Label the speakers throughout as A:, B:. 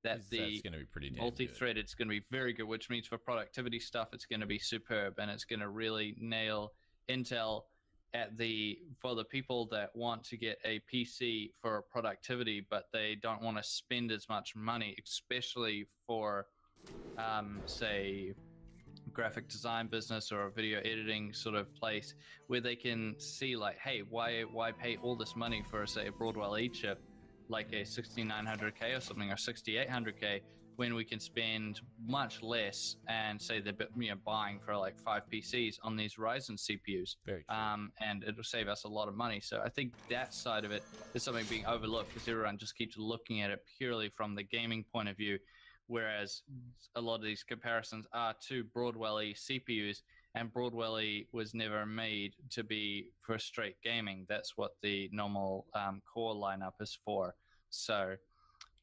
A: that the
B: That's going to be pretty damn
A: multi-thread, it's going to be very good, which means for productivity stuff, it's going to be superb, and it's going to really nail Intel for the people that want to get a PC for productivity, but they don't want to spend as much money, especially for, say, graphic design business or a video editing sort of place where they can see like, hey, why pay all this money for, say, a Broadwell E chip like a 6900K or something, or 6800K, when we can spend much less and say they're buying for like 5 PCs on these Ryzen CPUs.
B: Very true.
A: And it'll save us a lot of money. So I think that side of it is something being overlooked because everyone just keeps looking at it purely from the gaming point of view, whereas a lot of these comparisons are to Broadwell-y CPUs, and Broadwell-y was never made to be for straight gaming. That's what the normal core lineup is for. So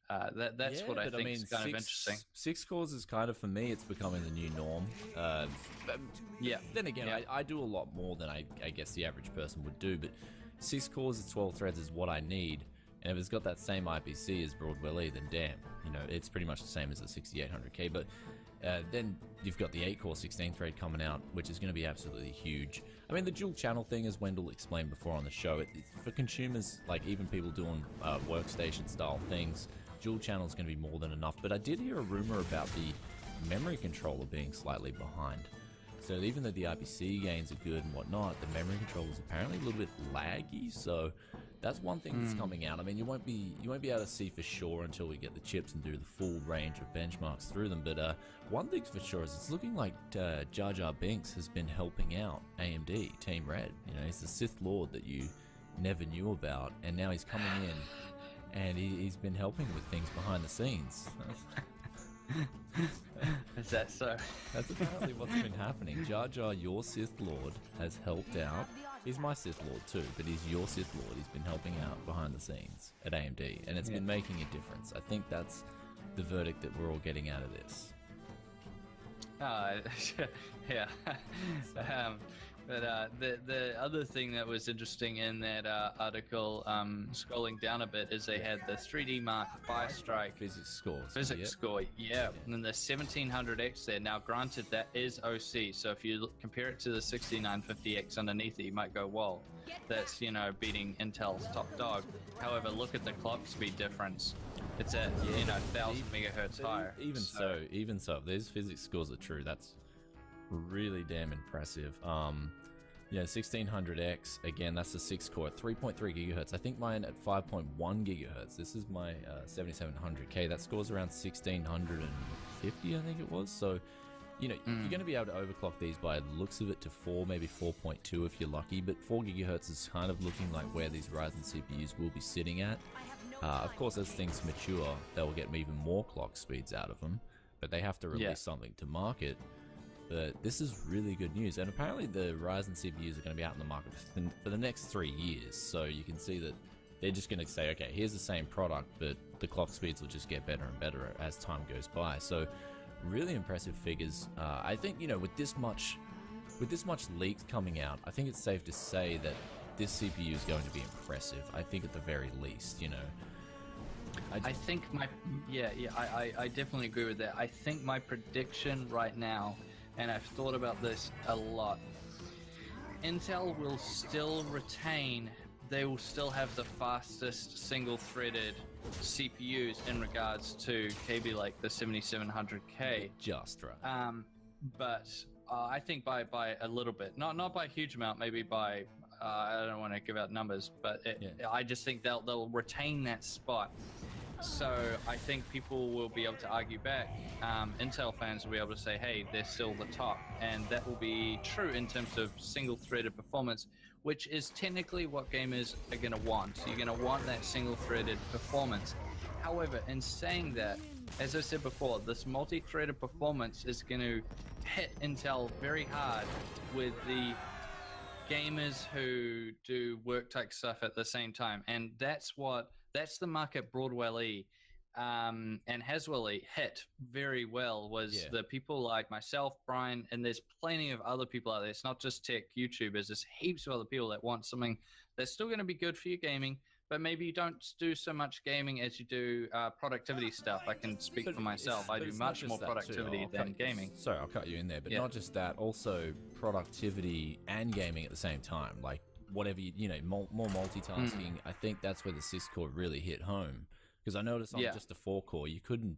A: that's what I think is kind of interesting.
B: 6 cores is kind of, for me, it's becoming the new norm. Then again, I do a lot more than I guess the average person would do, but 6 cores and 12 threads is what I need. And if it's got that same IPC as Broadwell-E, then damn, it's pretty much the same as the 6800K. But then you've got the 8-core 16-thread coming out, which is going to be absolutely huge. I mean, the dual channel thing, as Wendell explained before on the show, it's for consumers, like even people doing workstation-style things, dual channel is going to be more than enough. But I did hear a rumor about the memory controller being slightly behind. So even though the IPC gains are good and whatnot, the memory controller is apparently a little bit laggy. So that's one thing that's coming out. I mean, you won't be able to see for sure until we get the chips and do the full range of benchmarks through them. But one thing's for sure is it's looking like Jar Jar Binks has been helping out AMD Team Red. He's the Sith Lord that you never knew about, and now he's coming in and he's been helping with things behind the scenes.
A: Is that so?
B: That's apparently what's been happening. Jar Jar, your Sith Lord, has helped out. He's my Sith Lord too, but he's your Sith Lord. He's been helping out behind the scenes at AMD, and it's been making a difference. I think that's the verdict that we're all getting out of this.
A: But the other thing that was interesting in that article, scrolling down a bit, is they had the 3D Mark Firestrike
B: Physics score.
A: score, and then the 1700X there. Now, granted, that is OC, so if you compare it to the 6950X underneath it, you might go, whoa, that's, beating Intel's top dog. However, look at the clock speed difference. It's at 1,000 megahertz higher.
B: Even so, if these physics scores are true, that's really damn impressive. 1600X, again, that's the 6-core at 3.3 gigahertz. I think mine at 5.1 gigahertz. This is my 7700K. That scores around 1650, I think it was. So, you're going to be able to overclock these by the looks of it to 4, maybe 4.2 if you're lucky. But 4 gigahertz is kind of looking like where these Ryzen CPUs will be sitting at. Of course, as things mature, they'll get even more clock speeds out of them. But they have to release something to market. But this is really good news, and apparently the Ryzen CPUs are going to be out in the market for the next 3 years, so you can see that they're just going to say, okay, here's the same product, but the clock speeds will just get better and better as time goes by. So really impressive figures. I think, with this much leaks coming out, I think it's safe to say that this CPU is going to be impressive, I think at the very least,
A: I think I definitely agree with that. I think my prediction right now, and I've thought about this a lot, Intel will still they will still have the fastest single-threaded CPUs in regards to KB like the 7700K.
B: Just right.
A: But I think by a little bit, not by a huge amount, maybe by I don't want to give out numbers, but I just think they'll retain that spot. So I think people will be able to argue back. Intel fans will be able to say, hey, they're still the top. And that will be true in terms of single-threaded performance, which is technically what gamers are going to want. So you're going to want that single-threaded performance. However, in saying that, as I said before, this multi-threaded performance is going to hit Intel very hard with the gamers who do work-type stuff at the same time. And that's the market Broadwell-y and Haswell-y hit very well, was the people like myself, Brian, and there's plenty of other people out there. It's not just tech YouTubers. There's heaps of other people that want something that's still going to be good for your gaming, but maybe you don't do so much gaming as you do productivity stuff. I can speak for myself. I do much more productivity than gaming.
B: Sorry, I'll cut you in there, but not just that, also productivity and gaming at the same time. Like whatever more multitasking. I think that's where the 6-core really hit home, because I noticed on just a 4-core you couldn't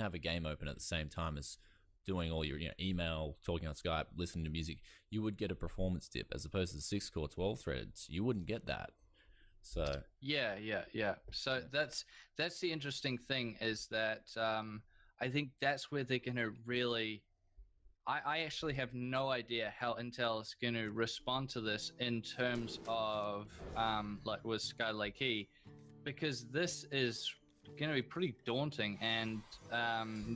B: have a game open at the same time as doing all your email, talking on Skype, listening to music. You would get a performance dip, as opposed to the 6-core 12 threads. You wouldn't get that. So
A: yeah. So that's the interesting thing, is that I think that's where they're going to really. I actually have no idea how Intel is going to respond to this in terms of like with Skylake E, because this is going to be pretty daunting. And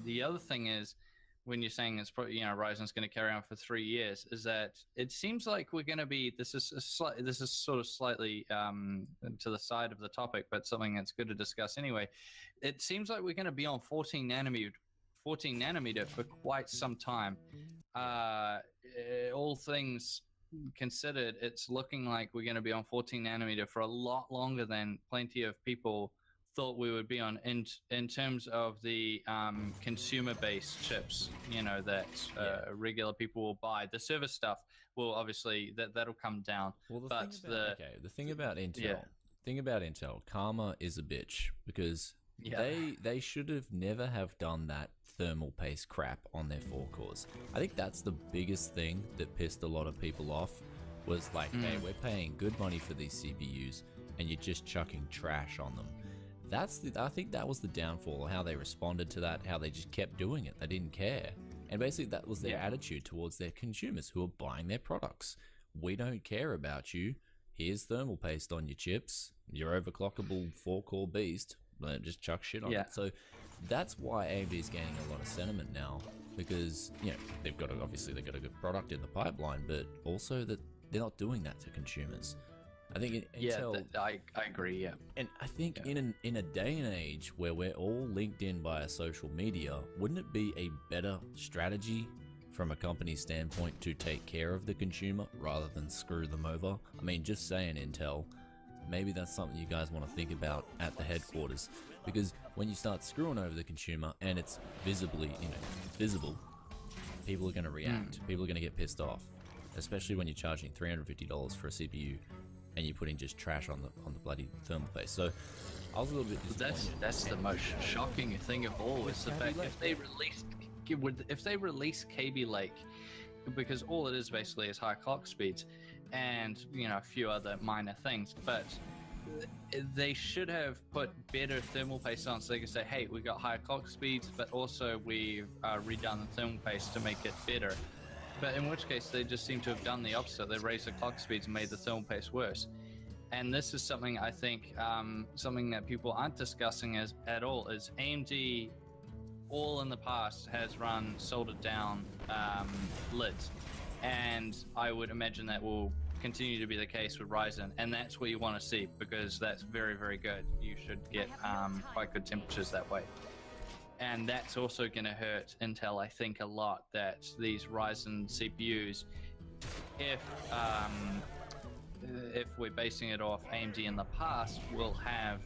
A: the other thing is, when you're saying it's probably Ryzen's going to carry on for 3 years, is that it seems like we're going to be this is sort of slightly to the side of the topic, but something that's good to discuss anyway. It seems like we're going to be on 14 nanometer for quite some time. All things considered, it's looking like we're going to be on 14 nanometer for a lot longer than plenty of people thought we would be on, in terms of the consumer-based chips, that regular people will buy. The server stuff will obviously that'll come down.
B: Well, the thing about Intel, karma is a bitch, because they should have never have done that thermal paste crap on their 4-cores. I think that's the biggest thing that pissed a lot of people off, was like, hey, we're paying good money for these CPUs and you're just chucking trash on them. I think that was the downfall, how they responded to that, how they just kept doing it. They didn't care. And basically that was their attitude towards their consumers who are buying their products. We don't care about you. Here's thermal paste on your chips. Your overclockable 4-core beast. Just chuck shit on it. So that's why AMD is gaining a lot of sentiment now, because they've got a good product in the pipeline, but also that they're not doing that to consumers. I think Intel.
A: I agree. Yeah,
B: and I think in a day and age where we're all linked in via social media, wouldn't it be a better strategy from a company standpoint to take care of the consumer rather than screw them over? I mean, just saying, Intel, maybe that's something you guys want to think about at the headquarters, because when you start screwing over the consumer and it's visibly, visible, people are going to react. People are going to get pissed off, especially when you're charging $350 for a CPU and you're putting just trash on the bloody thermal paste. So I was a little bit disappointed.
A: That's the most shocking thing of all, is the fact if they release Kaby Lake, because all it is basically is high clock speeds and a few other minor things, but they should have put better thermal paste on, so they can say, hey, we got higher clock speeds, but also we've redone the thermal paste to make it better. But in which case, they just seem to have done the opposite. They raised the clock speeds and made the thermal paste worse. And this is something I think, something that people aren't discussing at all, is AMD, all in the past, has run soldered down lids. And I would imagine that will continue to be the case with Ryzen. And that's what you want to see, because that's very, very good. You should get quite good temperatures that way. And that's also going to hurt Intel, I think, a lot, that these Ryzen CPUs, if we're basing it off AMD in the past, will have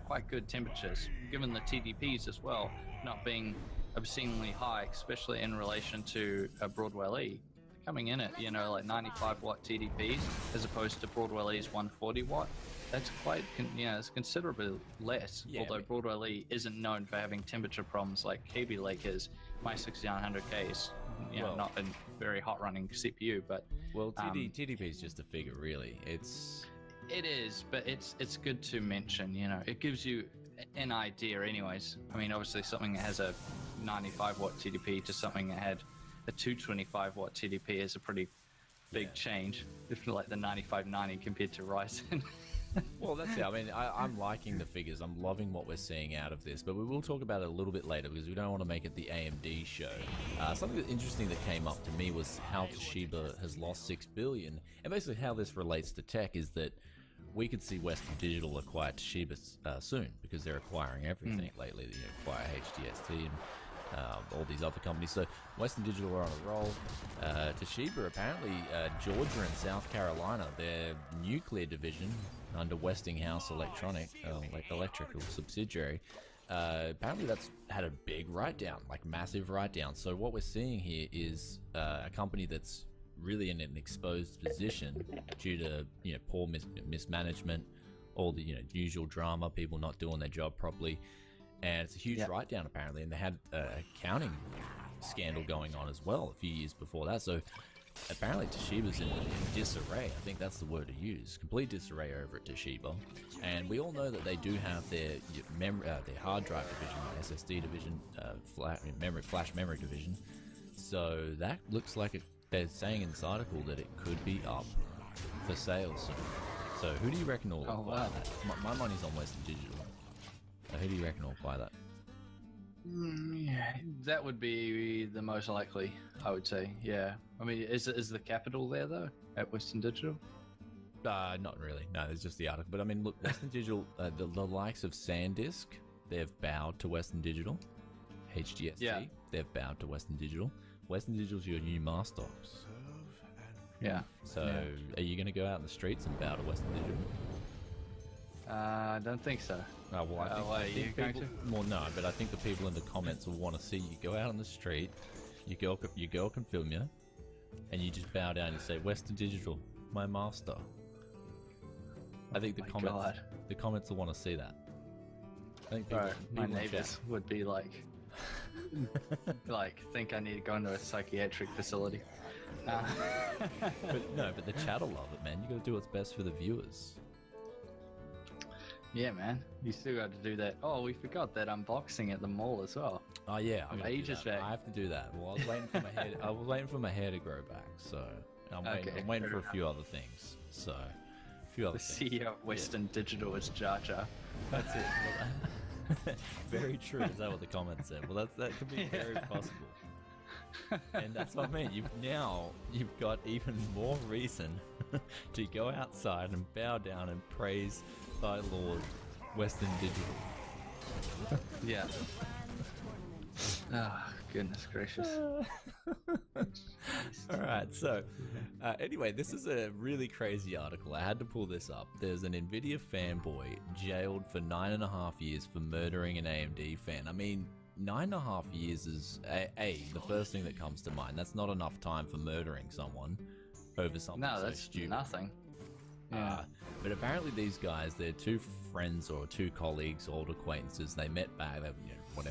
A: quite good temperatures, given the TDPs as well, not being obscenely high, especially in relation to Broadwell E. Coming in at, like 95 watt TDPs, as opposed to Broadwell E's 140 watt. That's quite, it's considerably less. Although Broadwell E isn't known for having temperature problems like Kaby Lake is. My 6900K is, not a very hot running CPU, but
B: TDP is just a figure, really.
A: It is, but it's good to mention. It gives you an idea, anyways. I mean, obviously, something that has a 95 watt TDP to something that had a 225 watt TDP is a pretty big change. If like the 9590 compared to Ryzen.
B: Well, that's it. I mean, I'm liking the figures. I'm loving what we're seeing out of this, but we will talk about it a little bit later because we don't want to make it the AMD show. Something interesting that came up to me was how Toshiba has lost $6 billion, and basically how this relates to tech is that we could see Western Digital acquire Toshiba soon, because they're acquiring everything lately. They acquire HDST and all these other companies. So Western Digital are on a roll. Toshiba, apparently, Georgia and South Carolina, their nuclear division, under Westinghouse electrical subsidiary. Apparently that's had a big write-down, like massive write-down. So what we're seeing here is a company that's really in an exposed position due to poor mismanagement, all the usual drama, people not doing their job properly, and it's a huge write-down apparently. And they had an accounting scandal going on as well a few years before that. So apparently Toshiba's in disarray. I think that's the word to use. Complete disarray over at Toshiba. And we all know that they do have their hard drive division, SSD division, flash memory division. So that looks like they're saying in this article that it could be up for sale soon. So who do you reckon will buy that? My money's on Western Digital. Who do you reckon will buy that?
A: Yeah, that would be the most likely, I would say. Yeah, I mean, is the capital there though at Western Digital?
B: Not really. No, it's just the article. But I mean, look, Western Digital, the likes of SanDisk, they've bowed to Western Digital. HGST, they've bowed to Western Digital. Western Digital's your new master.
A: Yeah.
B: So, are you going to go out in the streets and bow to Western Digital?
A: I don't think so.
B: Oh, well, I think people, well, no, but I think the people in the comments will want to see you go out on the street, your girl can film you, and you just bow down and say, Western Digital, my master. I think the comments will want to see that. I think
A: my neighbors would be like, think I need to go into a psychiatric facility.
B: But the chat will love it, man. You got to do what's best for the viewers.
A: Yeah, man. You still got to do that. Oh, we forgot that unboxing at the mall as well.
B: Oh yeah, I
A: have
B: to do that. Well, I was waiting for my hair. I was waiting for my hair to grow back. So I'm waiting for a few other things. So a few other things.
A: CEO of Western Digital is Jar Jar.
B: That's it. Very true. Is that what the comments said? Well, that could be very possible. And that's what I mean. You've got even more reason to go outside and bow down and praise thy Lord, Western Digital.
A: Yeah. Oh, goodness gracious.
B: Alright, so anyway, this is a really crazy article. I had to pull this up. There's an Nvidia fanboy jailed for 9.5 years for murdering an AMD fan. I mean, 9.5 years is the first thing that comes to mind. That's not enough time for murdering someone over something so stupid.
A: Nothing. Yeah.
B: But apparently these guys, they're two friends or two colleagues, old acquaintances. They met back,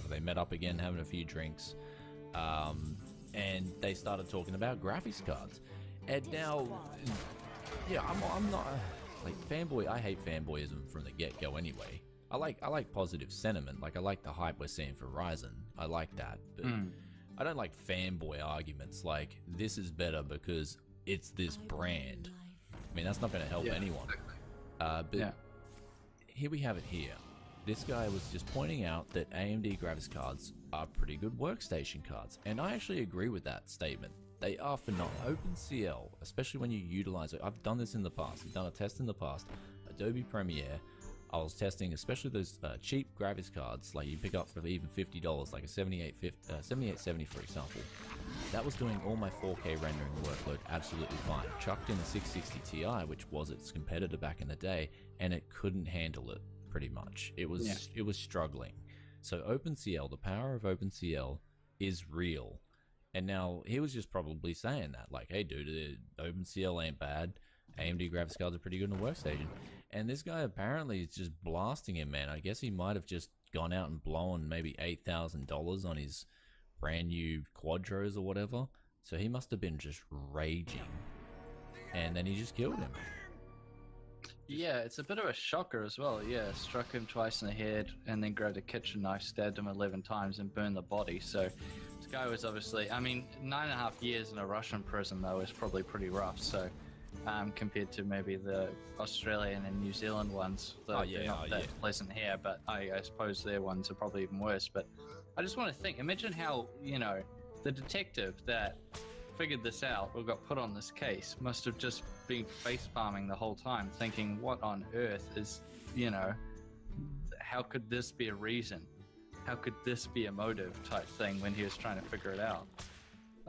B: they met up again, having a few drinks, and they started talking about graphics cards. And now, I'm not like fanboy. I hate fanboyism from the get-go anyway. I like positive sentiment. Like I like the hype we're seeing for Ryzen. I like that, but I don't like fanboy arguments like this is better because it's this brand. I mean, that's not going to help anyone. But here we have it here. This guy was just pointing out that AMD graphics cards are pretty good workstation cards. And I actually agree with that statement. They are phenomenal. OpenCL, especially when you utilize it. I've done this in the past. I've done a test in the past. Adobe Premiere. I was testing especially those cheap graphics cards like you pick up for even $50, like a 7870 for example. That was doing all my 4K rendering workload absolutely fine. Chucked in a 660 Ti, which was its competitor back in the day, and it couldn't handle it pretty much. It was struggling. So OpenCL, the power of OpenCL is real. And now he was just probably saying that, like, hey dude, OpenCL ain't bad. AMD graphics cards are pretty good in a workstation. And this guy apparently is just blasting him, man. I guess he might have just gone out and blown maybe $8,000 on his brand new Quadros or whatever. So he must have been just raging. And then he just killed him.
A: Yeah, it's a bit of a shocker as well. Yeah, struck him twice in the head and then grabbed a kitchen knife, stabbed him 11 times and burned the body. So this guy was obviously, I mean, 9.5 years in a Russian prison though is probably pretty rough. So compared to maybe the Australian and New Zealand ones, they're not that pleasant here, but I suppose their ones are probably even worse. But I just want to think, imagine how, the detective that figured this out or got put on this case must have just been face-palming the whole time, thinking, what on earth is, how could this be a reason? How could this be a motive type thing when he was trying to figure it out?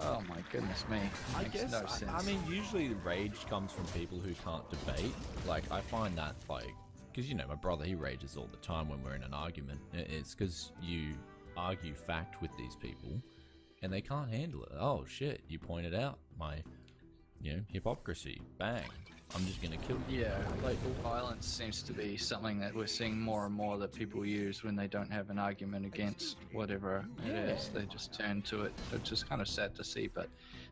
A: Oh my goodness me.
B: I
A: Makes
B: guess,
A: no sense.
B: I mean, usually the rage comes from people who can't debate. Like, I find that, like, because, you know, my brother, he rages all the time when we're in an argument. It's because you argue fact with these people, and they can't handle it. Oh, shit, you pointed out my, you know, hypocrisy. Bang. I'm just going to kill you.
A: Yeah, like violence seems to be something that we're seeing more and more that people use when they don't have an argument against whatever it is. They just turn to it. It's just kind of sad to see, but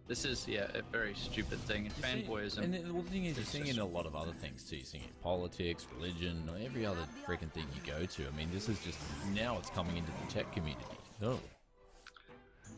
A: this is, a very stupid thing. And fanboyism.
B: And the thing is, you're seeing in a lot of other things too. You're seeing it in politics, religion, every other freaking thing you go to. I mean, this is just, now it's coming into the tech community. Oh.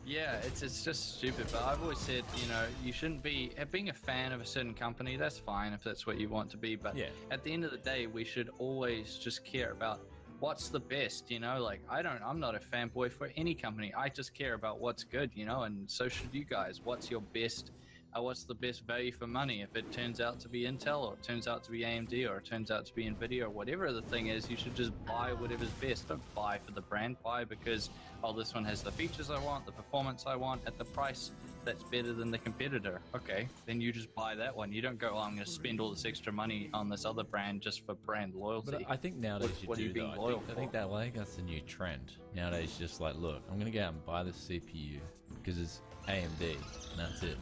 A: Yeah, it's just stupid, but I've always said, you know, you shouldn't be being a fan of a certain company. That's fine if that's what you want to be, but at the end of the day, we should always just care about what's the best, you know. Like, I'm not a fanboy for any company. I just care about what's good, you know, and so should you guys. What's the best value for money? If it turns out to be Intel, or it turns out to be AMD, or it turns out to be Nvidia, or whatever the thing is, you should just buy whatever's best. Don't buy for the brand. Buy because, oh, this one has the features I want, the performance I want, at the price that's better than the competitor. Okay, then you just buy that one. You don't go, oh, I'm going to spend all this extra money on this other brand just for brand loyalty.
B: But I think nowadays
A: what are you being loyal for?
B: I think that's the new trend. Nowadays, just like, look, I'm going to go out and buy this CPU because it's AMD, and that's it.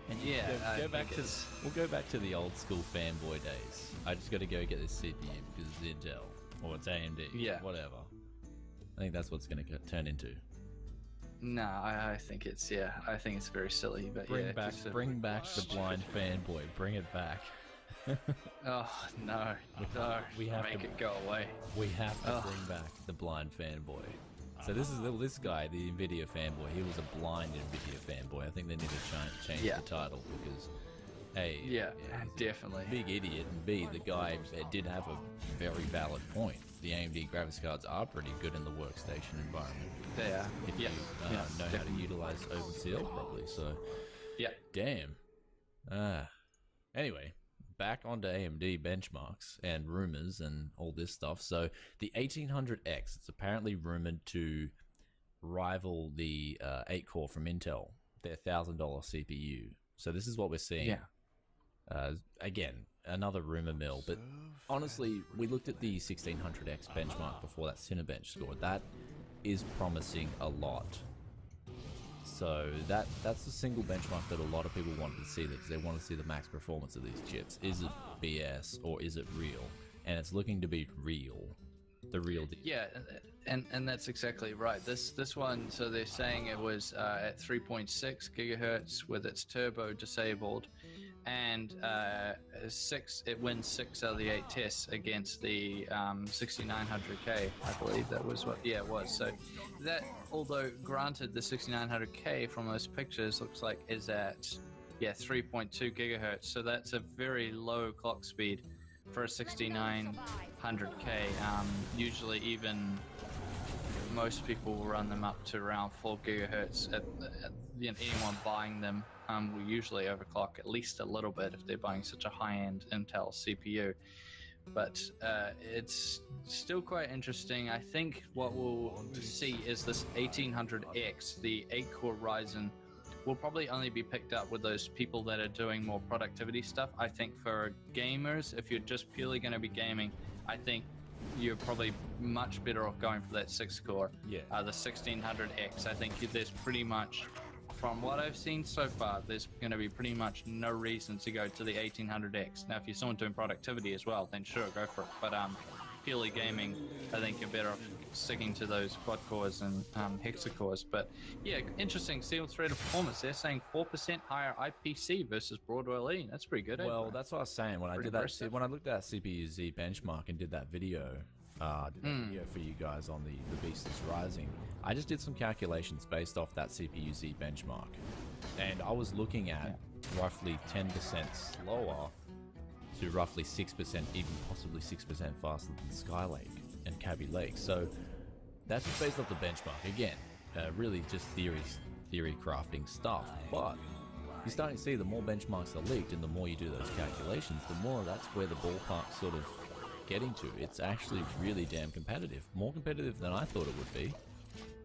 B: And we'll go back to the old school fanboy days. I just got to go get this CPU because it's Intel or it's AMD, whatever. I think that's what's going to turn into.
A: No, I think it's very silly. But
B: bring back the blind fanboy. Bring it back.
A: Oh no! We have to make it go away.
B: We have to bring back the blind fanboy. So this guy, the Nvidia fanboy. He was a blind Nvidia fanboy. I think they need to change the title because, A,
A: definitely
B: big idiot, and B, the guy did have a very valid point. The AMD graphics cards are pretty good in the workstation environment.
A: They are.
B: If you know how to utilize OpenCL properly. So, damn. Anyway, back onto AMD benchmarks and rumors and all this stuff. So the 1800X, it's apparently rumored to rival the 8-core from Intel, their $1,000 CPU. So this is what we're seeing. Again, another rumor mill, but honestly, we looked at the 1600X benchmark before that Cinebench score. That is promising a lot. So that's the single benchmark that a lot of people wanted to see, because they want to see the max performance of these chips. Is it BS or is it real? And it's looking to be real. The real deal.
A: Yeah, and that's exactly right. This one, so they're saying it was at 3.6 gigahertz with its turbo disabled, and it wins 6 out of the 8 tests against the 6900K. I believe that was what. Yeah, it was. So that, although granted, the 6900K from those pictures looks like is at 3.2 gigahertz. So that's a very low clock speed for a 6900K. Usually, even most people will run them up to around 4 gigahertz. Anyone buying them will usually overclock at least a little bit if they're buying such a high-end Intel CPU. But it's still quite interesting. I think what we'll see is this 1800X, the 8-core Ryzen, will probably only be picked up with those people that are doing more productivity stuff. I think for gamers, if you're just purely going to be gaming, I think you're probably much better off going for that 6-core. The 1600X. I think there's pretty much, from what I've seen so far, there's going to be pretty much no reason to go to the 1800X. Now, if you're someone doing productivity as well, then sure, go for it. But purely gaming, I think you're better off sticking to those quad cores and hexacores. But yeah, interesting single threaded performance. They're saying 4% higher IPC versus Broadwell E. That's pretty good.
B: Well, that's what I was saying when I did that. When I looked at that CPU Z benchmark and did that video, video for you guys on the Beast is Rising, I just did some calculations based off that CPU Z benchmark, and I was looking at roughly 10% slower to roughly 6%, even possibly 6% faster than Skylake and Kaby Lake. So that's just based off the benchmark. Again, really just theory crafting stuff. But you're starting to see the more benchmarks are leaked and the more you do those calculations, the more that's where the ballpark's sort of getting to. It's actually really damn competitive. More competitive than I thought it would be.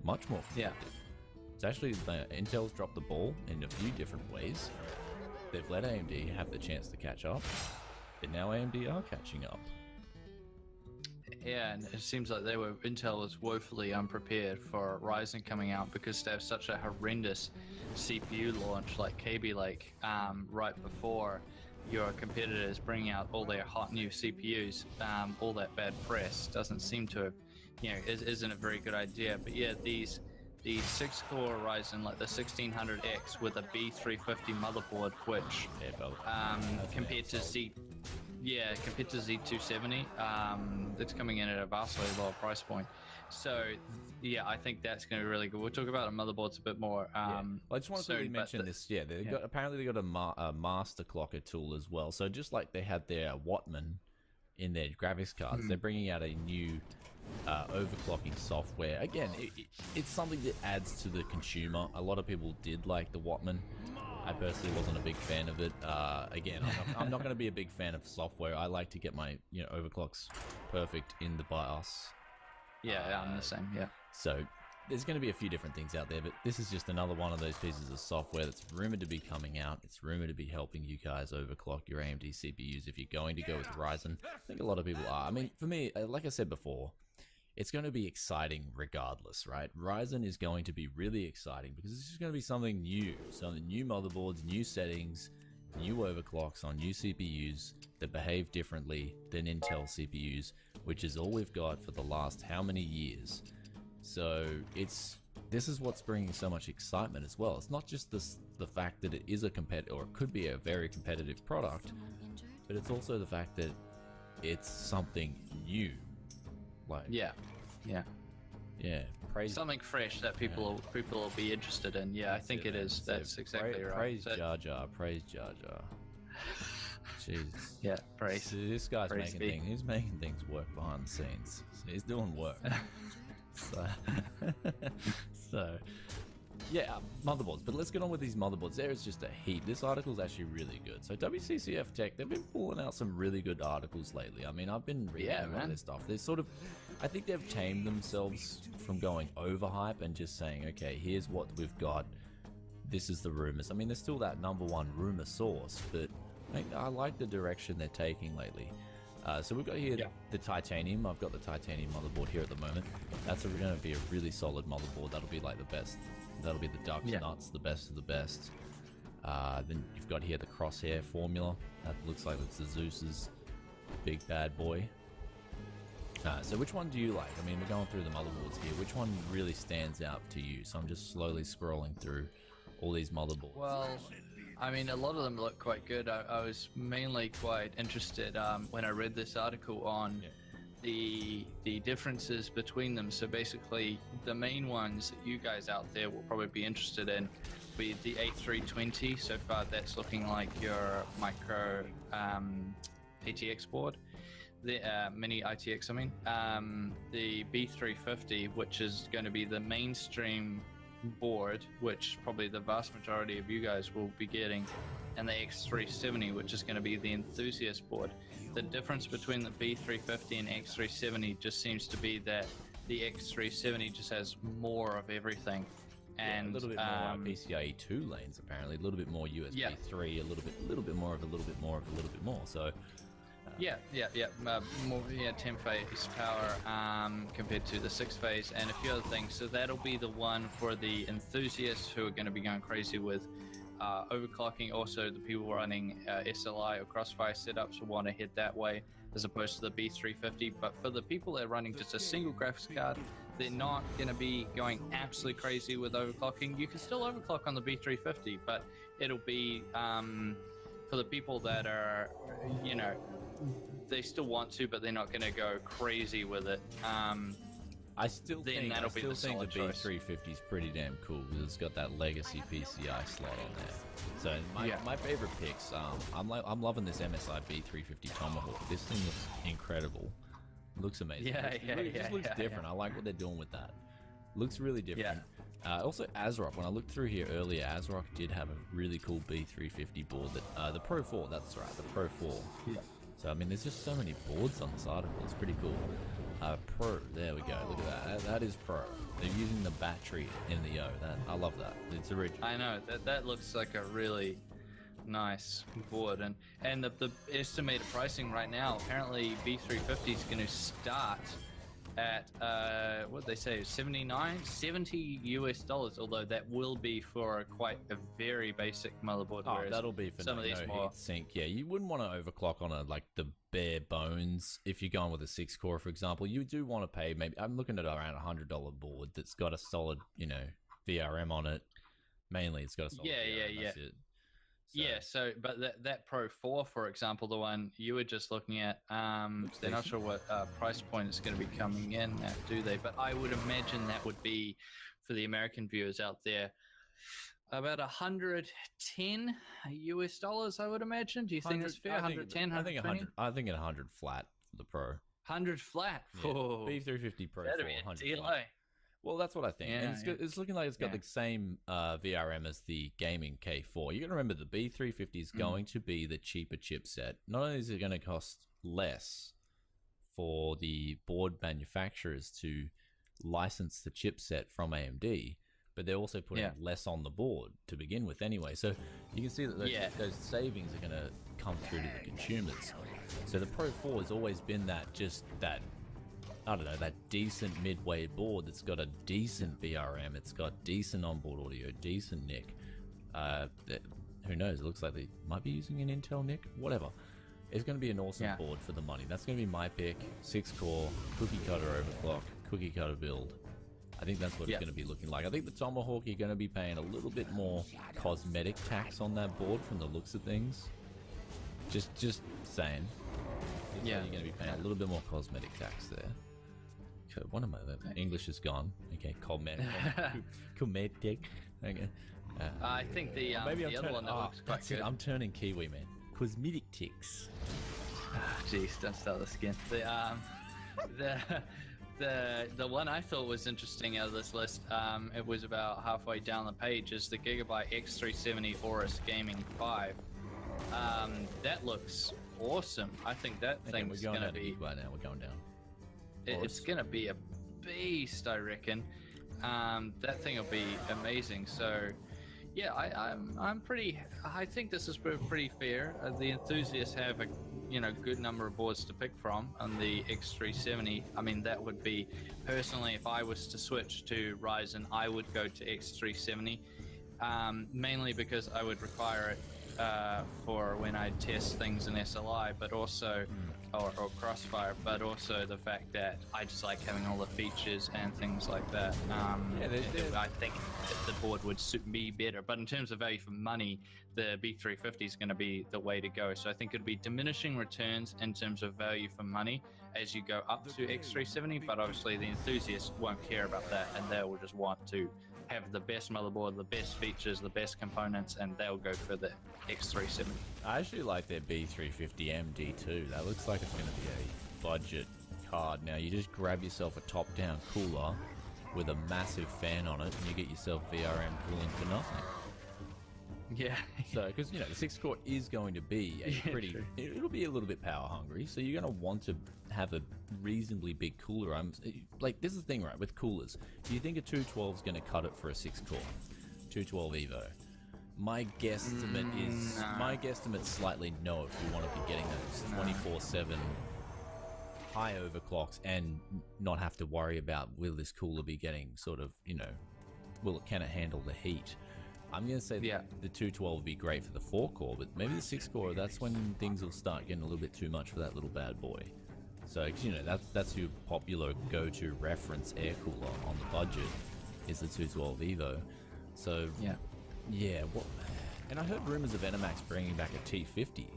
B: Much more competitive. It's actually Intel's dropped the ball in a few different ways. They've let AMD have the chance to catch up, and now AMD are catching up.
A: Yeah, and it seems like Intel was woefully unprepared for Ryzen coming out because they have such a horrendous CPU launch like Kaby Lake right before your competitors bringing out all their hot new CPUs. All that bad press doesn't seem to have, isn't a very good idea. But yeah, the 6-core Ryzen, like the 1600X with a B350 motherboard, which compared to Z270, it's coming in at a vastly lower price point. So yeah, I think that's going to be really good. We'll talk about the motherboards a bit more.
B: I just want to mention this. Yeah, apparently they got a master clocker tool as well. So just like they had their Wattman in their graphics cards, they're bringing out a new overclocking software. Again, it's something that adds to the consumer. A lot of people did like the Wattman. I personally wasn't a big fan of it. Again, I'm not going to be a big fan of software. I like to get my overclocks perfect in the BIOS.
A: Yeah, I'm the same. Yeah.
B: So there's going to be a few different things out there, but this is just another one of those pieces of software that's rumored to be coming out. It's rumored to be helping you guys overclock your AMD CPUs if you're going to go with Ryzen. I think a lot of people are. I mean, for me, like I said before, it's going to be exciting regardless, right? Ryzen is going to be really exciting because this is going to be something new. So the new motherboards, new settings, new overclocks on new CPUs that behave differently than Intel CPUs, which is all we've got for the last how many years. So this is what's bringing so much excitement as well. It's not just the fact that it is a competitive, or it could be a very competitive product, but it's also the fact that it's something new. Like
A: yeah.
B: Praise
A: something fresh that people will be interested in. Yeah, I think it is. That's exactly right.
B: Praise Jar Jar. Praise Jar Jar. Jesus.
A: Yeah, praise.
B: So this guy's he's making things work behind the scenes. So he's doing work. So yeah, motherboards. But let's get on with these motherboards. There is just a heap. This article is actually really good. So WCCF Tech, they've been pulling out some really good articles lately. I mean, I've been reading a lot of this stuff. They're sort of, I think they've tamed themselves from going overhype and just saying, okay, here's what we've got. This is the rumors. I mean, there's still that #1 rumor source, but I like the direction they're taking lately. So we've got here the titanium. I've got the titanium motherboard here at the moment. That's going to be a really solid motherboard. That'll be like the best. That'll be the duck's nuts, the best of the best. Then you've got here the crosshair formula. That looks like it's the Zeus's big bad boy. So which one do you like? I mean, we're going through the motherboards here. Which one really stands out to you? So I'm just slowly scrolling through all these motherboards.
A: Well, I mean, a lot of them look quite good. I was mainly quite interested when I read this article on the differences between them. So basically, the main ones that you guys out there will probably be interested in will be the A320. So far, that's looking like your micro ATX board. The mini ITX, I mean. The B350, which is going to be the mainstream board, which probably the vast majority of you guys will be getting, and the X370, which is going to be the enthusiast board. The difference between the B350 and X370 just seems to be that the X370 just has more of everything, and
B: a little bit more PCIe 2 lanes apparently, a little bit more USB 3, a little bit more of a little bit more of a little bit more. So more 10 phase power compared to the 6 phase, and a few other things. So that'll be the one for the enthusiasts who are going to be going crazy with overclocking. Also, the people running SLI or Crossfire setups will want to head that way as opposed to the B350. But for the people that are running just a single graphics card, they're not going to be going absolutely crazy with overclocking. You can still overclock on the B350, but it'll be for the people that are, they still want to, but they're not going to go crazy with it. I still think the B350 is pretty damn cool because it's got that legacy PCI slot on there. So my favorite picks, I'm loving this MSI B350 Tomahawk. This thing looks incredible. It looks amazing. It just looks different. I like what they're doing with that. Looks really different. Also, ASRock, when I looked through here earlier, ASRock did have a really cool B350 board. That the Pro 4, that's right, the Pro 4. So, I mean, there's just so many boards on this article. It's pretty cool. Pro. There we go. Look at that. That is Pro. They're using the battery in the O. I love that. It's original.
A: I know that looks like a really nice board, and the estimated pricing right now, apparently B350 is going to start at what they say, $70 US, although that will be for quite a very basic motherboard.
B: Oh, that'll be for
A: some of these more
B: heat sink. Yeah, you wouldn't want to overclock on the bare bones. If you're going with a 6-core, for example, you do want to pay maybe, I'm looking at around $100 board that's got a solid, VRM on it. Mainly it's got a solid VRM, that's it.
A: So but that Pro 4, for example, the one you were just looking at, they're not sure what price point it's going to be coming in at, do they? But I would imagine that would be, for the American viewers out there, about $110 US, I would imagine. Do you think that's fair? 110,
B: I think 100 flat for the Pro.
A: 100 flat?
B: Yeah. B350 Pro 4,
A: that'd be a deal, eh?
B: Well, that's what I think.
A: Yeah,
B: and it's looking like it's got the same VRM as the gaming K4. You got to remember the B350 is going to be the cheaper chipset. Not only is it going to cost less for the board manufacturers to license the chipset from AMD, but they're also putting less on the board to begin with anyway. So you can see that those savings are going to come through to the consumers. So the Pro 4 has always been that decent midway board that's got a decent VRM, it's got decent onboard audio, decent NIC. Who knows? It looks like they might be using an Intel NIC. Whatever. It's going to be an awesome board for the money. That's going to be my pick. 6-core, cookie cutter overclock, cookie cutter build. I think that's what it's going to be looking like. I think the Tomahawk, you're going to be paying a little bit more cosmetic tax on that board from the looks of things. Just saying. You're going to be paying a little bit more cosmetic tax there. One of my English is gone. Okay, cosmetic. Okay.
A: I think the other one that looks quite good.
B: I'm turning Kiwi, man. Cosmetic ticks.
A: Jeez, don't start this again. The one I thought was interesting out of this list, it was about halfway down the page, is the Gigabyte X370 Aorus Gaming 5. That looks awesome. I think that thing is going to be...
B: Right now, we're going down.
A: It's going to be a beast, I reckon. That thing will be amazing. So, yeah, I think this is pretty fair. The enthusiasts have a good number of boards to pick from on the X370. I mean, that would be, personally, if I was to switch to Ryzen, I would go to X370, mainly because I would require it for when I test things in SLI, but also or Crossfire, but also the fact that I just like having all the features and things like that. I think the board would suit me better. But in terms of value for money, the B350 is going to be the way to go. So I think it'll be diminishing returns in terms of value for money as you go up to X370. But obviously the enthusiasts won't care about that, and they will just want to have the best motherboard, the best features, the best components, and they'll go for the X370.
B: I actually like their B350 MD too. That looks like it's going to be a budget card. Now you just grab yourself a top-down cooler with a massive fan on it, and you get yourself VRM cooling for nothing.
A: Yeah.
B: So, because the 6-core is going to be a pretty, it'll be a little bit power hungry. So you're going to want to have a reasonably big cooler. This is the thing, right? With coolers, do you think a 212 is going to cut it for a 6-core 212 Evo? My guesstimate's slightly no. If you want to be getting those 24/7 high overclocks and not have to worry about will this cooler be getting sort of can it handle the heat? I'm going to say the 212 would be great for the 4-core, but maybe the 6-core, that's when things will start getting a little bit too much for that little bad boy. So, that's your popular go-to reference air cooler on the budget is the 212 Evo. So, and I heard rumors of Animax bringing back a T50.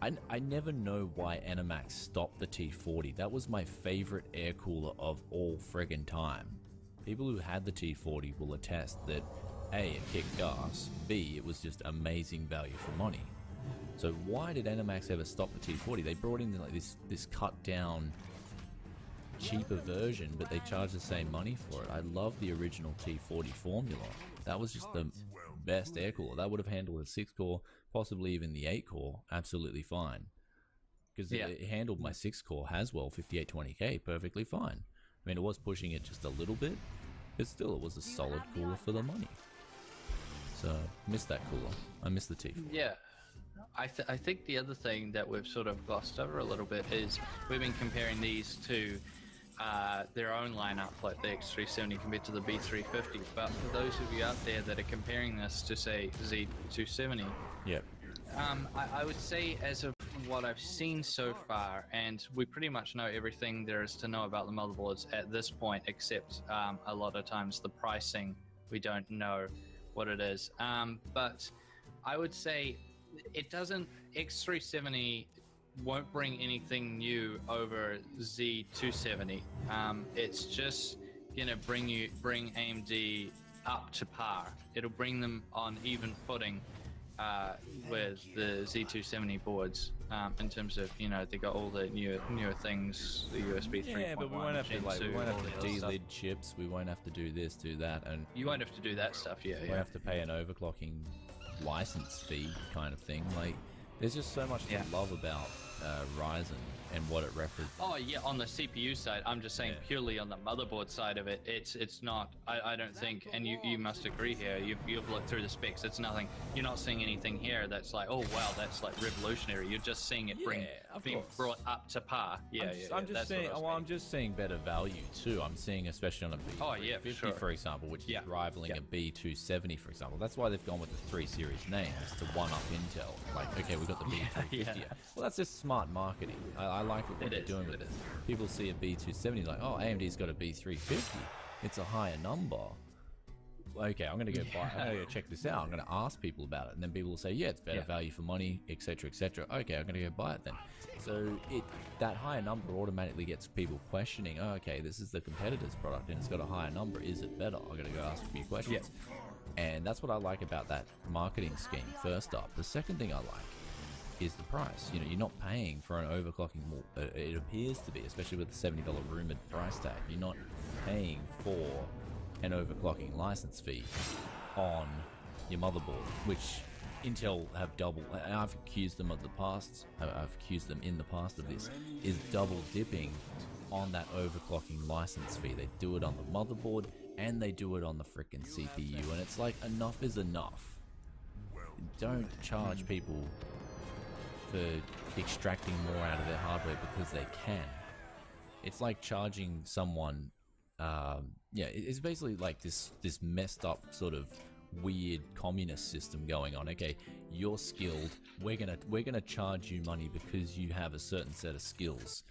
B: I never know why Animax stopped the T40. That was my favorite air cooler of all friggin' time. People who had the T40 will attest that A, it kicked ass, B, it was just amazing value for money. So why did Animax ever stop the T40? They brought in this cut down, cheaper version, but they charged the same money for it. I love the original T40 formula. That was just the best air cooler. That would have handled a 6-core, possibly even the 8-core, absolutely fine. because it handled my 6-core Haswell 5820K perfectly fine. I mean, it was pushing it just a little bit, but still, it was a solid cooler for the money. So, missed that cooler. I missed the T4.
A: Yeah. I think the other thing that we've sort of glossed over a little bit is we've been comparing these to their own lineup, like the X370 compared to the B350. But for those of you out there that are comparing this to, say, Z270,
B: yep.
A: I would say, as of what I've seen so far, and we pretty much know everything there is to know about the motherboards at this point, except a lot of times the pricing, we don't know what it is. But I would say it doesn't, X370 won't bring anything new over Z270. It's just gonna bring AMD up to par. It'll bring them on even footing with the Z270 boards, in terms of, you know, they got all the newer things, the USB 3.1.
B: Yeah, but we won't have to delid chips. We won't have to do this, do that, and
A: you won't have to do that stuff. Yeah,
B: we have to pay an overclocking license fee kind of thing. Like, there's just so much to love about Ryzen and what it represents.
A: Oh yeah, on the CPU side, I'm just saying purely on the motherboard side of it, it's not. I don't think, and you must agree here. You've looked through the specs. It's nothing. You're not seeing anything here that's like, oh wow, that's like revolutionary. You're just seeing it being brought up to par.
B: I'm just seeing better value too. I'm seeing, especially on a B350, for example, which is rivaling a B270, for example. That's why they've gone with the 3 series names to one up Intel. Like, okay, we've got the B350. Well, that's just smart marketing. I like what they're doing with it. People see a B270 like, oh, AMD's got a B350. It's a higher number. Okay, I'm gonna go check this out. I'm gonna ask people about it, and then people will say, yeah, it's better value for money, etc., etc. Okay, I'm gonna go buy it then. So that higher number automatically gets people questioning. Oh, okay, this is the competitor's product, and it's got a higher number. Is it better? I'm gonna go ask a few questions. And that's what I like about that marketing scheme. First up, the second thing I like is the price. You know, you're not paying for an overclocking. It appears to be, especially with the $70 rumored price tag. You're not paying for an overclocking license fee on your motherboard, which Intel have double. And I've accused them of the past. I've accused them in the past of this, is double dipping on that overclocking license fee. They do it on the motherboard and they do it on the frickin' CPU, and it's like, enough is enough. Don't charge people for extracting more out of their hardware because they can. It's like charging someone, it's basically like this messed up sort of weird communist system going on. Okay, you're skilled, we're gonna charge you money because you have a certain set of skills.